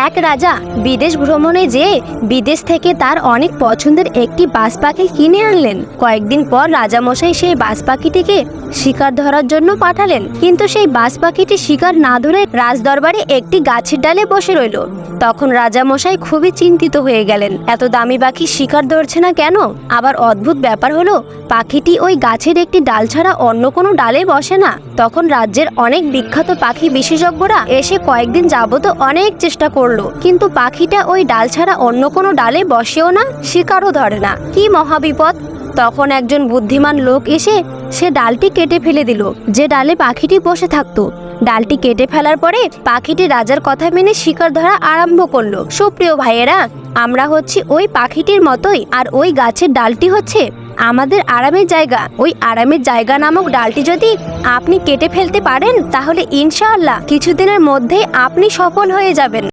এক রাজা বিদেশ ভ্রমণে যেয়ে বিদেশ থেকে তার অনেক পছন্দের একটি বাজ পাখি কিনে আনলেন। কয়েকদিন পর রাজামশাই সেই বাজ পাখিটিকে শিকার ধরার জন্য পাঠালেন, কিন্তু সেই বাজ পাখিটি শিকার না ধরে রাজদরবারে একটি গাছের ডালে বসে রইল। তখন রাজামশাই খুবই চিন্তিত হয়ে গেলেন, এত দামি পাখি শিকার ধরছে না কেন? আবার অদ্ভুত ব্যাপার হলো, পাখিটি ওই গাছের একটি ডাল ছাড়া অন্য কোনো ডালে বসে না। তখন রাজ্যের অনেক বিখ্যাত পাখি বিশেষজ্ঞরা এসে কয়েকদিন যাবত অনেক চেষ্টা করলো, কিন্তু পাখিটা ওই ডাল ছাড়া অন্য কোনো ডালে বসেও না, শিকারও ধরে না। কি মহাবিপদ! তখন একজন বুদ্ধিমান লোক এসে সে ডালটি কেটে ফেলে দিল, যে ডালে পাখিটি বসে থাকতো। ডালটি কেটে ফেলার পরে পাখিটি রাজার কথা মেনে শিকার ধরা আরম্ভ করলো। সুপ্রিয় ভাইয়েরা, আমরা হচ্ছি ওই পাখিটির মতোই, আর ওই গাছের ডালটি হচ্ছে আমাদের আরামের জায়গা। ওই আরামের জায়গা নামক ডালটি যদি আপনি কেটে ফেলতে পারেন, তাহলে ইনশাআল্লাহ কিছুদিনের মধ্যেই আপনি সফল হয়ে যাবেন।